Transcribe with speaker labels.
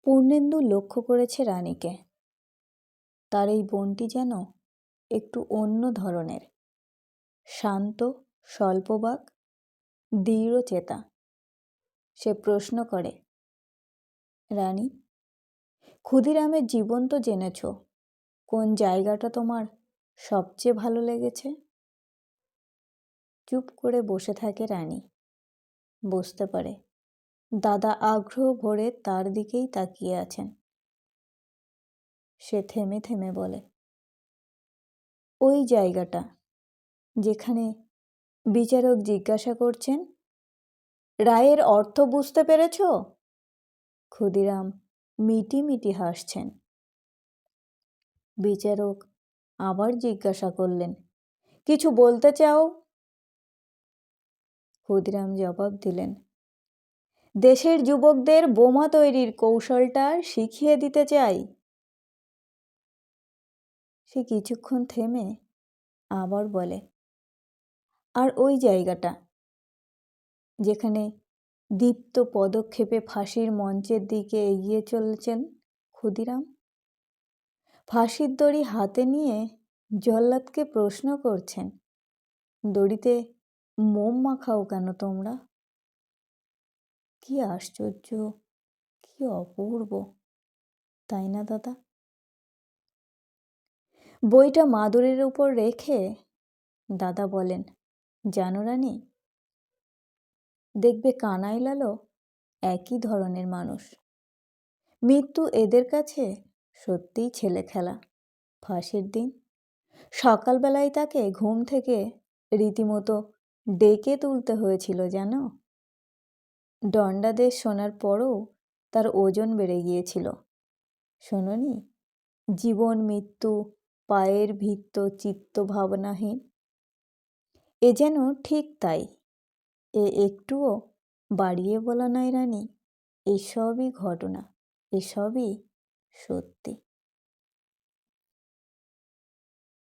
Speaker 1: পূর্ণেন্দু লক্ষ্য করেছে রানীকে। তার এই বোনটি যেন একটু অন্য ধরনের, শান্ত, স্বল্পবাক, দৃঢ়চেতা। সে প্রশ্ন করে, রানী, ক্ষুদিরামের জীবন তো জেনেছ, কোন জায়গাটা তোমার সবচেয়ে ভালো লেগেছে? চুপ করে বসে থাকে রানী। বুঝতে পারে দাদা আগ্রহ ভরে তার দিকেই তাকিয়ে আছেন। সে থেমে থেমে বলে, ওই জায়গাটা যেখানে বিচারক জিজ্ঞাসা করছেন, রায়ের অর্থ বুঝতে পেরেছ? ক্ষুদিরাম মিটি মিটি হাসছেন। বিচারক আবার জিজ্ঞাসা করলেন, কিছু বলতে চাও? ক্ষুদিরাম জবাব দিলেন, দেশের যুবকদের বোমা তৈরির কৌশলটা শিখিয়ে দিতে চাই। সে কিছুক্ষণ থেমে আবার বলে, আর ওই জায়গাটা যেখানে দীপ্ত পদক্ষেপে ফাঁসির মঞ্চের দিকে এগিয়ে চলেছেন ক্ষুদিরাম, ফাঁসির দড়ি হাতে নিয়ে জল্লাদকে প্রশ্ন করছেন, দড়িতে মোম মাখাও কেন তোমরা? কি আশ্চর্য, কি অপূর্ব, তাই না দাদা? বইটা মাদুরের উপর রেখে দাদা বলেন, জানো রানী, দেখবে কানাইলালও একই ধরনের মানুষ। মৃত্যু এদের কাছে সত্যিই ছেলে খেলা। ফাঁসির দিন সকালবেলায় তাকে ঘুম থেকে রীতিমতো ডেকে তুলতে হয়েছিল জানো। দণ্ডাদেশ শোনার পরও তার ওজন বেড়ে গিয়েছিল। শোনোনি, জীবন মৃত্যু পায়ের ভিত্ত চিত্ত ভাবনাহীন। এ যেন ঠিক তাই। এ একটুও বাড়িয়ে বলা নয় রানী, এসবই ঘটনা, এসবই সত্যি।